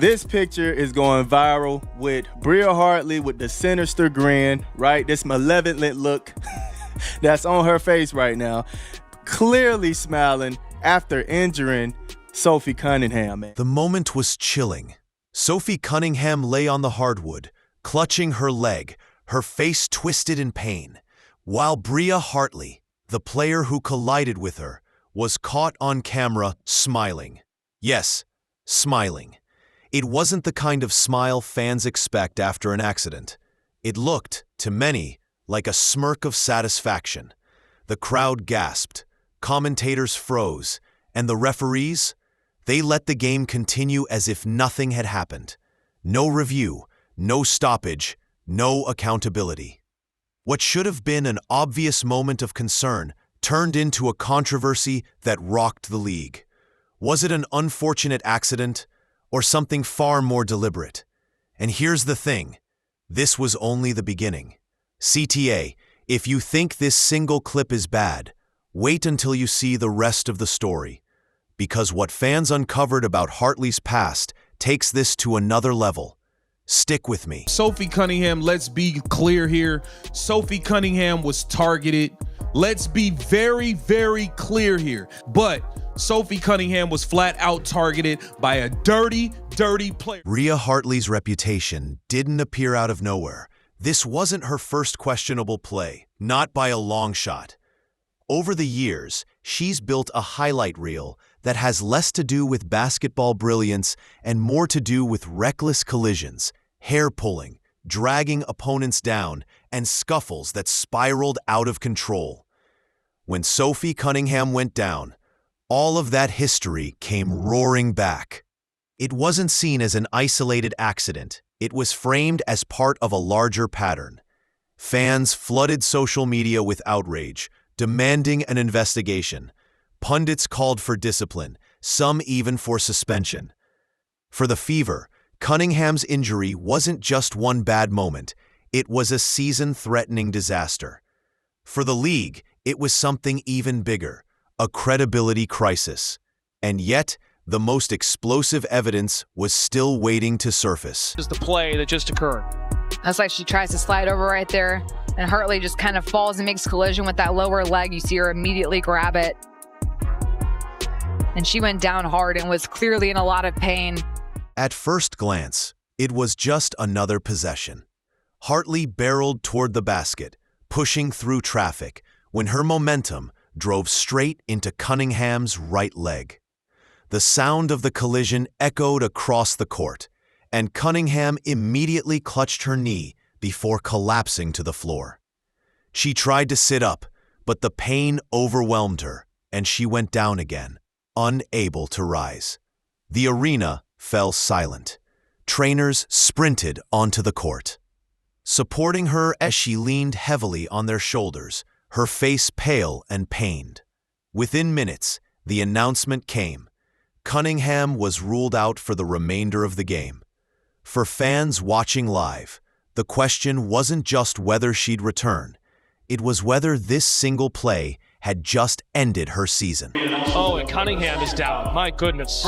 This picture is going viral with Bria Hartley with the sinister grin, right? This malevolent look that's on her face right now, clearly smiling after injuring Sophie Cunningham. The moment was chilling. Sophie Cunningham lay on the hardwood, clutching her leg, her face twisted in pain, while Bria Hartley, the player who collided with her, was caught on camera smiling. Yes, smiling. It wasn't the kind of smile fans expect after an accident. It looked, to many, like a smirk of satisfaction. The crowd gasped, commentators froze, and the referees, they let the game continue as if nothing had happened. No review, no stoppage, no accountability. What should have been an obvious moment of concern turned into a controversy that rocked the league. Was it an unfortunate accident, or something far more deliberate? And here's the thing, this was only the beginning. CTA, if you think this single clip is bad, wait until you see the rest of the story. Because what fans uncovered about Hartley's past takes this to another level. Stick with me. Sophie Cunningham, let's be clear here. Sophie Cunningham was targeted. Let's be very, very clear here. But Sophie Cunningham was flat out targeted by a dirty, dirty player. Bria Hartley's reputation didn't appear out of nowhere. This wasn't her first questionable play, not by a long shot. Over the years, she's built a highlight reel that has less to do with basketball brilliance and more to do with reckless collisions, hair pulling, dragging opponents down, and scuffles that spiraled out of control. When Sophie Cunningham went down, all of that history came roaring back. It wasn't seen as an isolated accident. It was framed as part of a larger pattern. Fans flooded social media with outrage, demanding an investigation. Pundits called for discipline, some even for suspension. For the Fever, Cunningham's injury wasn't just one bad moment, it was a season-threatening disaster. For the league, it was something even bigger, a credibility crisis. And yet, the most explosive evidence was still waiting to surface. Is the play that just occurred. That's like she tries to slide over right there, and Hartley just kind of falls and makes collision with that lower leg. You see her immediately grab it. And she went down hard and was clearly in a lot of pain. At first glance, it was just another possession. Hartley barreled toward the basket, pushing through traffic, when her momentum drove straight into Cunningham's right leg. The sound of the collision echoed across the court, and Cunningham immediately clutched her knee before collapsing to the floor. She tried to sit up, but the pain overwhelmed her, and she went down again, unable to rise. The arena fell silent. Trainers sprinted onto the court, supporting her as she leaned heavily on their shoulders, her face pale and pained. Within minutes, the announcement came. Cunningham was ruled out for the remainder of the game. For fans watching live, the question wasn't just whether she'd return. It was whether this single play had just ended her season. Oh, and Cunningham is down. My goodness.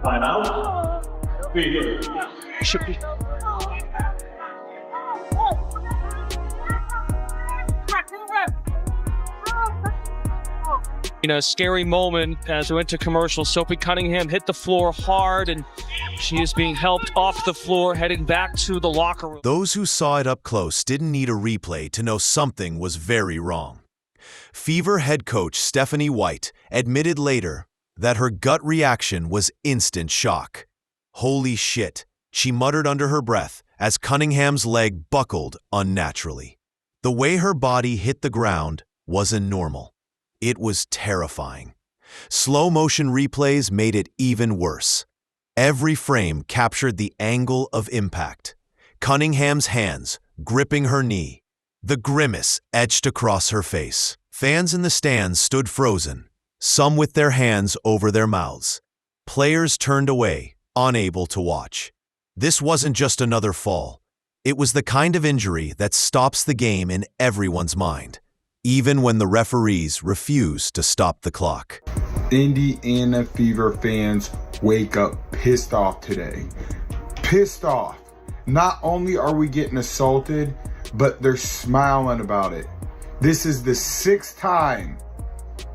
Timeout. Fever. Should be. You know, scary moment as we went to commercial. Sophie Cunningham hit the floor hard, and she is being helped off the floor, heading back to the locker room. Those who saw it up close didn't need a replay to know something was very wrong. Fever head coach Stephanie White admitted later that her gut reaction was instant shock. "Holy shit," she muttered under her breath as Cunningham's leg buckled unnaturally. The way her body hit the ground wasn't normal. It was terrifying. Slow-motion replays made it even worse. Every frame captured the angle of impact. Cunningham's hands gripping her knee. The grimace etched across her face. Fans in the stands stood frozen, some with their hands over their mouths. Players turned away, unable to watch. This wasn't just another fall. It was the kind of injury that stops the game in everyone's mind. even when the referees refused to stop the clock. Indiana Fever fans wake up pissed off today. Pissed off. Not only are we getting assaulted, but they're smiling about it. This is the 6th time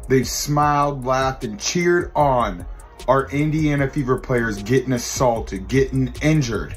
they've smiled, laughed, and cheered on our Indiana Fever players getting assaulted, getting injured.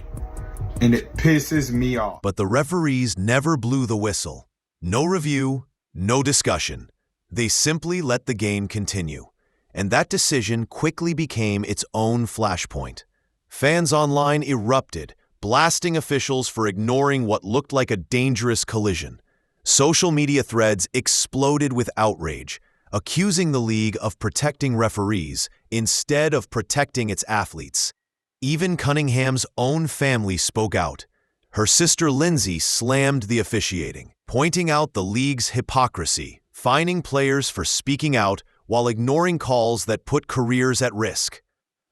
And it pisses me off. But the referees never blew the whistle. No review, no discussion. They simply let the game continue. And that decision quickly became its own flashpoint. Fans online erupted, blasting officials for ignoring what looked like a dangerous collision. Social media threads exploded with outrage, accusing the league of protecting referees instead of protecting its athletes. Even Cunningham's own family spoke out. Her sister Lindsay slammed the officiating, pointing out the league's hypocrisy, fining players for speaking out while ignoring calls that put careers at risk.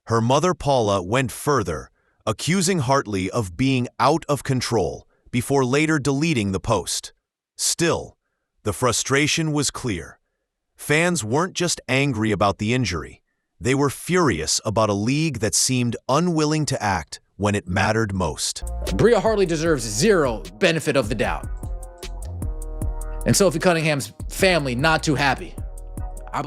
Her mother Paula went further, accusing Hartley of being out of control before later deleting the post. Still, the frustration was clear. Fans weren't just angry about the injury. They were furious about a league that seemed unwilling to act when it mattered most. Bria Hartley deserves zero benefit of the doubt. And Sophie Cunningham's family not too happy.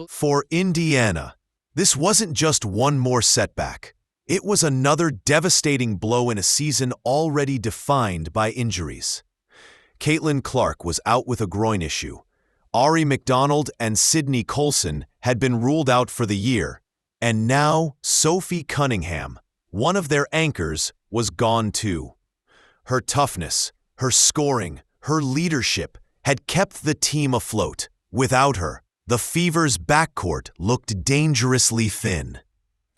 For Indiana, this wasn't just one more setback. It was another devastating blow in a season already defined by injuries. Caitlin Clark was out with a groin issue. Ari McDonald and Sydney Colson had been ruled out for the year. And now Sophie Cunningham, one of their anchors, was gone too. Her toughness, her scoring, her leadership had kept the team afloat. Without her, the Fever's backcourt looked dangerously thin.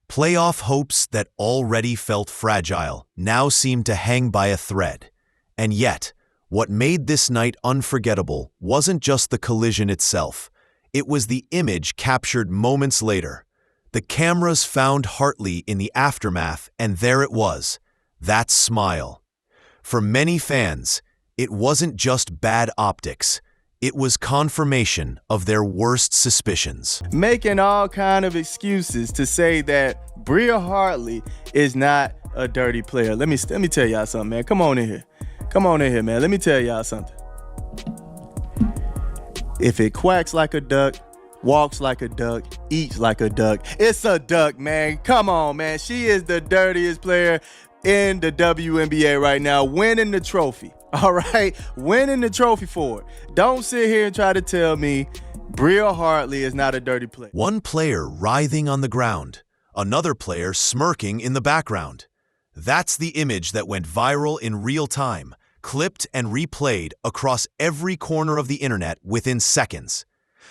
Playoff hopes that already felt fragile now seemed to hang by a thread. And yet, what made this night unforgettable wasn't just the collision itself. It was the image captured moments later. The cameras found Hartley in the aftermath, and there it was, that smile. For many fans, it wasn't just bad optics. It was confirmation of their worst suspicions. Making all kind of excuses to say that Bria Hartley is not a dirty player. Let me tell y'all something, man. Come on in here. Come on in here, man. Let me tell y'all something. If it quacks like a duck, walks like a duck, eats like a duck, it's a duck, man. Come on, man. She is the dirtiest player in the WNBA right now, winning the trophy. All right? Winning the trophy for it. Don't sit here and try to tell me Bria Hartley is not a dirty player. One player writhing on the ground, another player smirking in the background. That's the image that went viral in real time, clipped and replayed across every corner of the internet within seconds.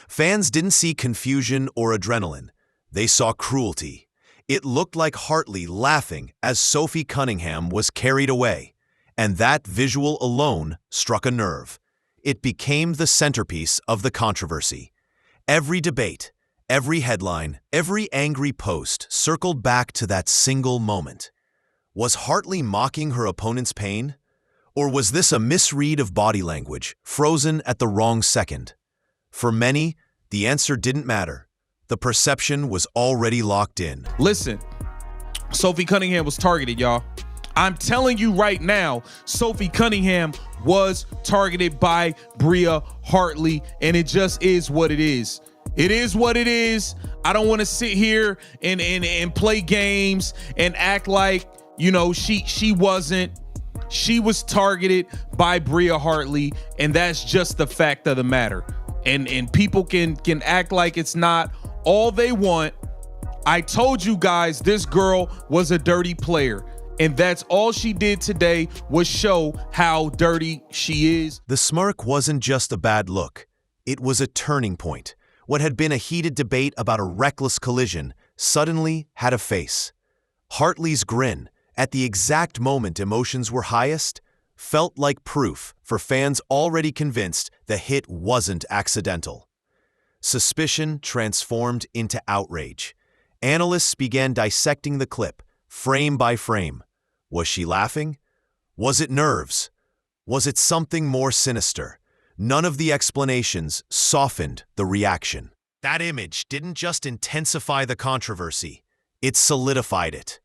Fans didn't see confusion or adrenaline. They saw cruelty. It looked like Hartley laughing as Sophie Cunningham was carried away. And that visual alone struck a nerve. It became the centerpiece of the controversy. Every debate, every headline, every angry post circled back to that single moment. Was Hartley mocking her opponent's pain? Or was this a misread of body language, frozen at the wrong second? For many, the answer didn't matter. The perception was already locked in. Listen, Sophie Cunningham was targeted, y'all. I'm telling you right now, Sophie Cunningham was targeted by Bria Hartley, and it just is what it is. It is what it is. I don't want to sit here and play games and act like, you know, she wasn't. She was targeted by Bria Hartley, and that's just the fact of the matter. And people can act like it's not all they want. I told you guys this girl was a dirty player. And that's all she did today was show how dirty she is. The smirk wasn't just a bad look. It was a turning point. What had been a heated debate about a reckless collision suddenly had a face. Hartley's grin, at the exact moment emotions were highest, felt like proof for fans already convinced the hit wasn't accidental. Suspicion transformed into outrage. Analysts began dissecting the clip, frame by frame. Was she laughing? Was it nerves? Was it something more sinister? none of the explanations softened the reaction. That image didn't just intensify the controversy, it solidified it.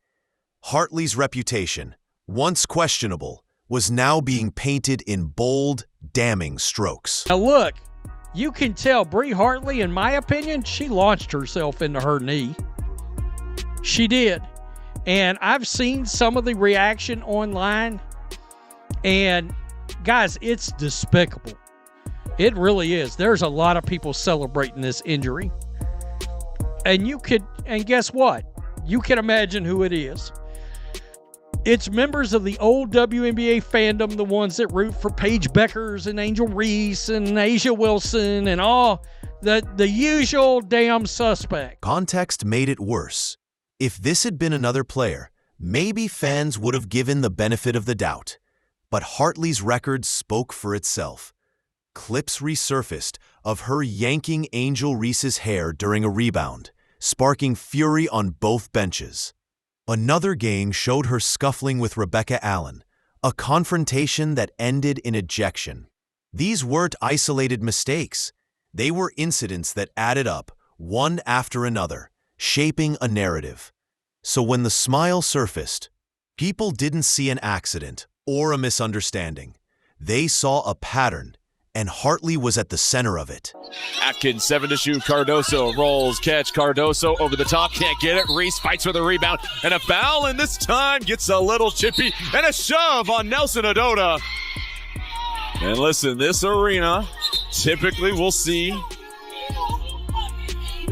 Hartley's reputation, once questionable, was now being painted in bold, damning strokes. Now look, you can tell Bria Hartley, in my opinion, she launched herself into her knee. She did. And I've seen some of the reaction online, and guys, it's despicable. It really is. There's a lot of people celebrating this injury. And guess what? You can imagine who it is. It's members of the old WNBA fandom, the ones that root for Paige Beckers and Angel Reese and Asia Wilson and all the usual damn suspect. Context made it worse. If this had been another player, maybe fans would have given the benefit of the doubt. But Hartley's record spoke for itself. Clips resurfaced of her yanking Angel Reese's hair during a rebound, sparking fury on both benches. Another game showed her scuffling with Rebecca Allen, a confrontation that ended in ejection. These weren't isolated mistakes. They were incidents that added up, one after another, shaping a narrative. So when the smile surfaced, people didn't see an accident or a misunderstanding. They saw a pattern, and Hartley was at the center of it. Atkins, 7 to shoot. Cardoso rolls, catch. Cardoso over the top, can't get it. Reese fights for the rebound, and a foul, and this time gets a little chippy, and a shove on Nelson Adota. And listen, this arena, typically we'll see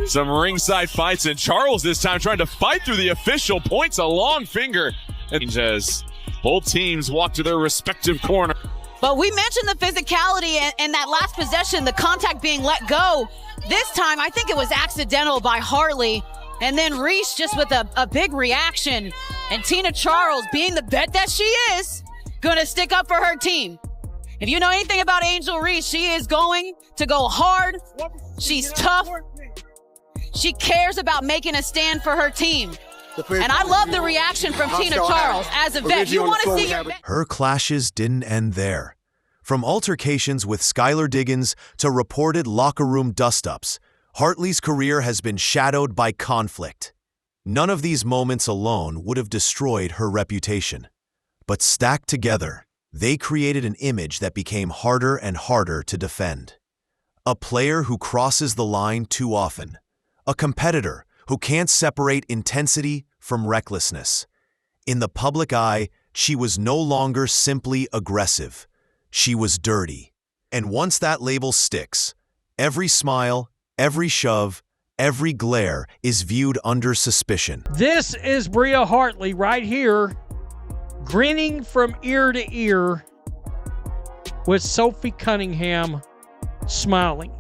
some ringside fights, and Charles this time trying to fight through the official, points a long finger. And as both teams walk to their respective corner. But we mentioned the physicality and that last possession, the contact being let go. This time, I think it was accidental by Hartley. And then Reese just with a big reaction. And Tina Charles, being the vet that she is, going to stick up for her team. If you know anything about Angel Reese, she is going to go hard. She's tough. She cares about making a stand for her team. And I love the reaction from Tina Charles as a vet. You want to see your vet. Her clashes didn't end there. From altercations with Skylar Diggins to reported locker room dust-ups, Hartley's career has been shadowed by conflict. None of these moments alone would have destroyed her reputation. But stacked together, they created an image that became harder and harder to defend. A player who crosses the line too often. A competitor who can't separate intensity from recklessness. In the public eye, she was no longer simply aggressive. She was dirty. And once that label sticks, every smile, every shove, every glare is viewed under suspicion. This is Bria Hartley right here, grinning from ear to ear with Sophie Cunningham smiling.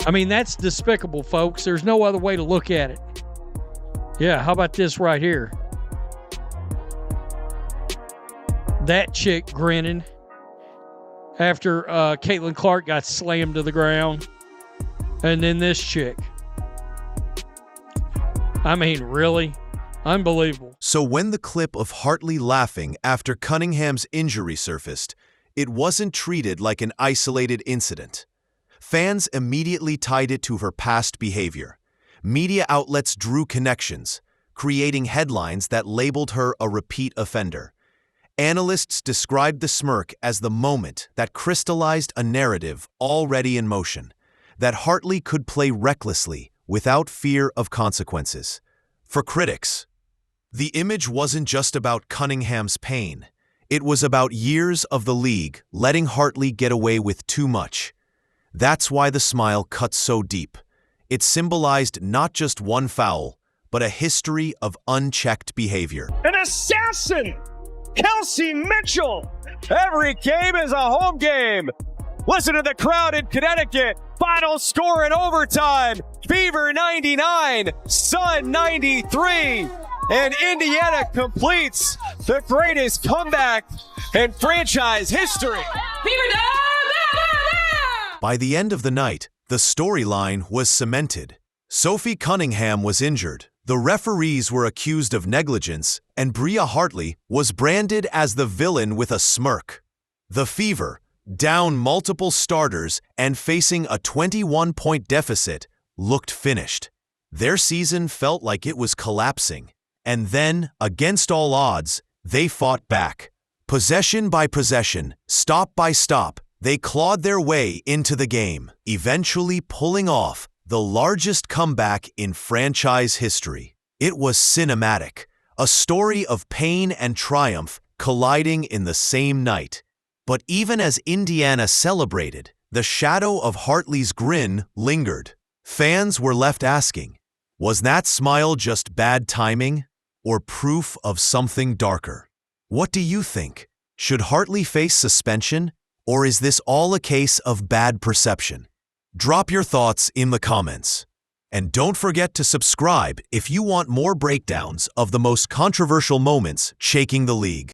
I mean, that's despicable, folks. There's no other way to look at it. Yeah, how about this right here? That chick grinning after Caitlin Clark got slammed to the ground. And then this chick. I mean, really? Unbelievable. So when the clip of Hartley laughing after Cunningham's injury surfaced, it wasn't treated like an isolated incident. Fans immediately tied it to her past behavior. Media outlets drew connections, creating headlines that labeled her a repeat offender. Analysts described the smirk as the moment that crystallized a narrative already in motion, that Hartley could play recklessly without fear of consequences. For critics, the image wasn't just about Cunningham's pain. It was about years of the league letting Hartley get away with too much. That's why the smile cut so deep. It symbolized not just one foul, but a history of unchecked behavior. An assassin! Kelsey Mitchell! Every game is a home game! Listen to the crowd in Connecticut. Final score in overtime. Fever 99, Sun 93. And Indiana completes the greatest comeback in franchise history. By the end of the night, the storyline was cemented. Sophie Cunningham was injured, the referees were accused of negligence, and Bria Hartley was branded as the villain with a smirk. The Fever, down multiple starters and facing a 21-point deficit, looked finished. Their season felt like it was collapsing. And then, against all odds, they fought back. Possession by possession, stop by stop, they clawed their way into the game, eventually pulling off the largest comeback in franchise history. It was cinematic, a story of pain and triumph colliding in the same night. But even as Indiana celebrated, the shadow of Hartley's grin lingered. Fans were left asking, was that smile just bad timing or proof of something darker? What do you think? Should Hartley face suspension, or is this all a case of bad perception? Drop your thoughts in the comments. And don't forget to subscribe if you want more breakdowns of the most controversial moments shaking the league.